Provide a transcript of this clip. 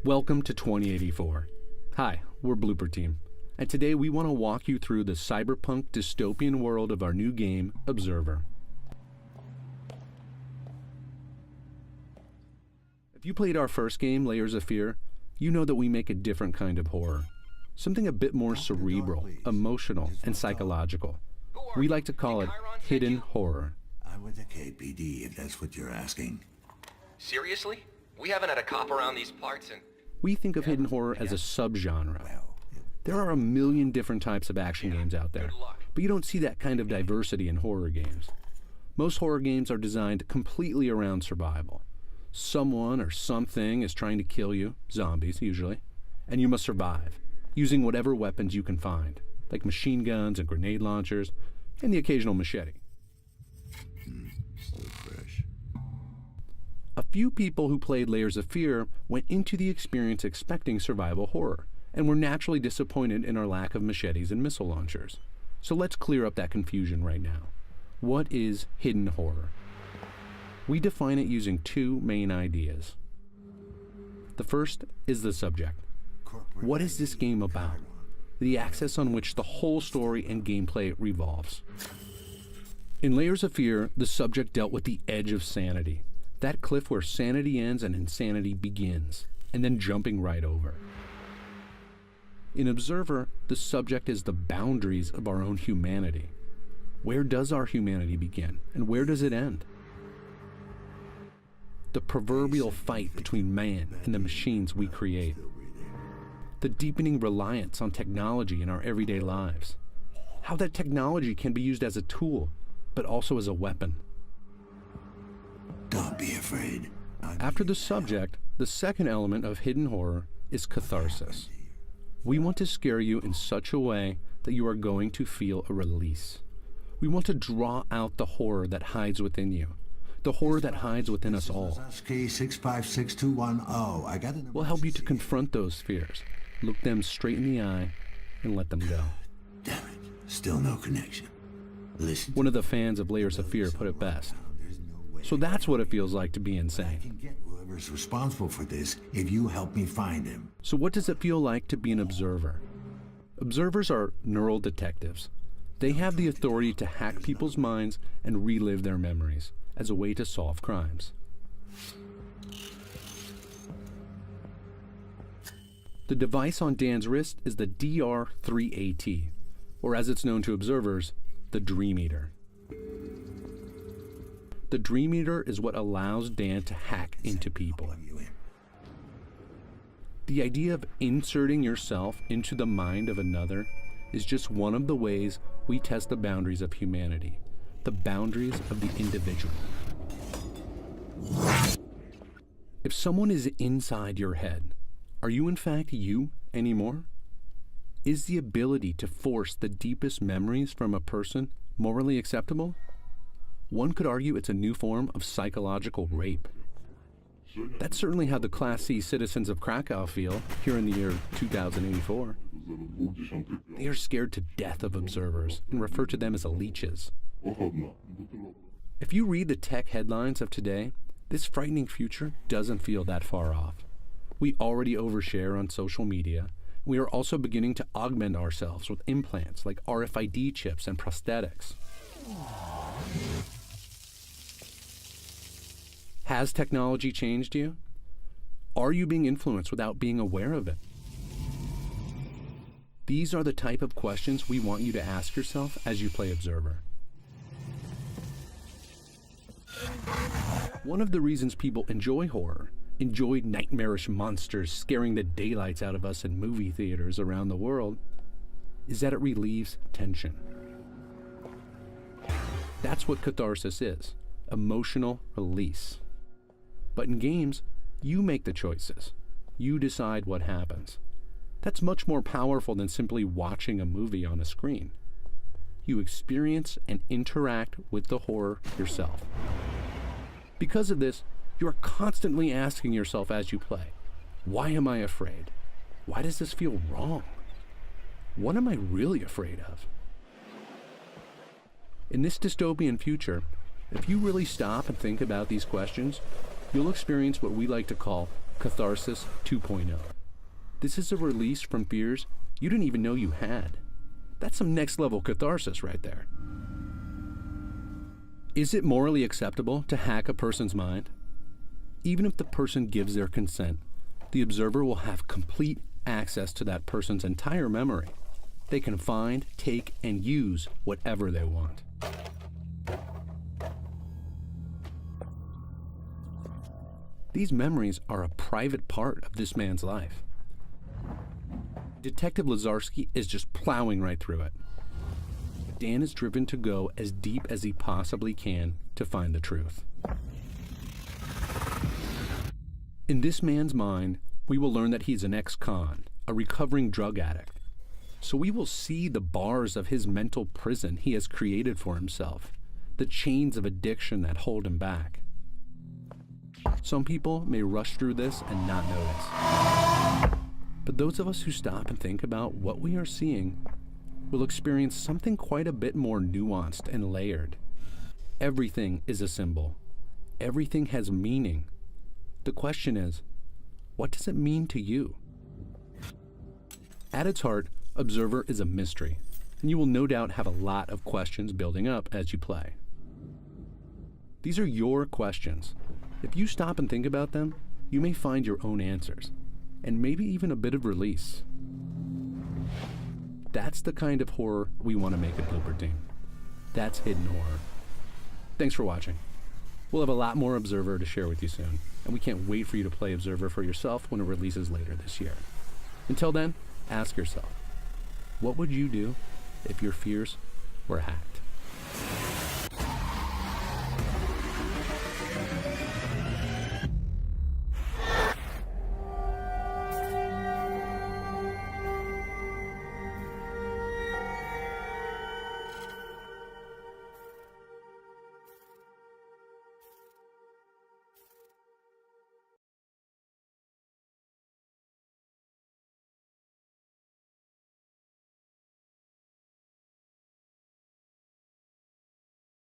Welcome to 2084. Hi, we're Blooper Team, and today we want to walk you through the cyberpunk dystopian world of our new game, Observer. If you played our first game, Layers of Fear, you know that we make a different kind of horror. Something a bit more cerebral, emotional, and psychological. We like to call it hidden horror. I'm with the KPD, if that's what you're asking. Seriously? We haven't had a cop around these parts in... We think of hidden horror as a subgenre. There are a million different types of action games out there, but you don't see that kind of diversity in horror games. Most horror games are designed completely around survival. Someone or something is trying to kill you, zombies usually, and you must survive, using whatever weapons you can find, like machine guns and grenade launchers, and the occasional machete. Still fresh. A few people who played Layers of Fear went into the experience expecting survival horror, and were naturally disappointed in our lack of machetes and missile launchers. So let's clear up that confusion right now. What is hidden horror? We define it using two main ideas. The first is the subject. What is this game about? The axis on which the whole story and gameplay revolves. In Layers of Fear, the subject dealt with the edge of sanity. That cliff where sanity ends and insanity begins, and then jumping right over. In Observer, the subject is the boundaries of our own humanity. Where does our humanity begin, and where does it end? The proverbial fight between man and the machines we create. The deepening reliance on technology in our everyday lives. How that technology can be used as a tool, but also as a weapon. Don't be afraid. After the subject, the second element of hidden horror is catharsis. We want to scare you in such a way that you are going to feel a release. We want to draw out the horror that hides within you, the horror that hides within us all. We'll help you to confront those fears, look them straight in the eye, and let them go. Damn it, still no connection. Listen. One of the fans of Layers of Fear put it best. So that's what it feels like to be insane. I can get whoever's responsible for this if you help me find him. So what does it feel like to be an observer? Observers are neural detectives. They have the authority to hack people's minds and relive their memories as a way to solve crimes. The device on Dan's wrist is the DR3AT, or as it's known to observers, the Dream Eater. The Dream Eater is what allows Dan to hack into people. The idea of inserting yourself into the mind of another is just one of the ways we test the boundaries of humanity, the boundaries of the individual. If someone is inside your head, are you in fact you anymore? Is the ability to force the deepest memories from a person morally acceptable? One could argue it's a new form of psychological rape. That's certainly how the Class C citizens of Krakow feel here in the year 2084. They are scared to death of observers and refer to them as leeches. If you read the tech headlines of today, this frightening future doesn't feel that far off. We already overshare on social media. We are also beginning to augment ourselves with implants like RFID chips and prosthetics. Has technology changed you? Are you being influenced without being aware of it? These are the type of questions we want you to ask yourself as you play Observer. One of the reasons people enjoy horror, enjoy nightmarish monsters scaring the daylights out of us in movie theaters around the world, is that it relieves tension. That's what catharsis is, emotional release. But in games, you make the choices. You decide what happens. That's much more powerful than simply watching a movie on a screen. You experience and interact with the horror yourself. Because of this, you are constantly asking yourself as you play, why am I afraid? Why does this feel wrong? What am I really afraid of? In this dystopian future, if you really stop and think about these questions, you'll experience what we like to call Catharsis 2.0. This is a release from fears you didn't even know you had. That's some next level catharsis right there. Is it morally acceptable to hack a person's mind? Even if the person gives their consent, the observer will have complete access to that person's entire memory. They can find, take, and use whatever they want. These memories are a private part of this man's life. Detective Lazarski is just plowing right through it. Dan is driven to go as deep as he possibly can to find the truth. In this man's mind, we will learn that he's an ex-con, a recovering drug addict. So we will see the bars of his mental prison he has created for himself, the chains of addiction that hold him back. Some people may rush through this and not notice. But those of us who stop and think about what we are seeing will experience something quite a bit more nuanced and layered. Everything is a symbol. Everything has meaning. The question is, what does it mean to you? At its heart, Observer is a mystery, and you will no doubt have a lot of questions building up as you play. These are your questions. If you stop and think about them, you may find your own answers, and maybe even a bit of release. That's the kind of horror we want to make at Blooper Team. That's hidden horror. Thanks for watching. We'll have a lot more Observer to share with you soon, and we can't wait for you to play Observer for yourself when it releases later this year. Until then, ask yourself, what would you do if your fears were hacked?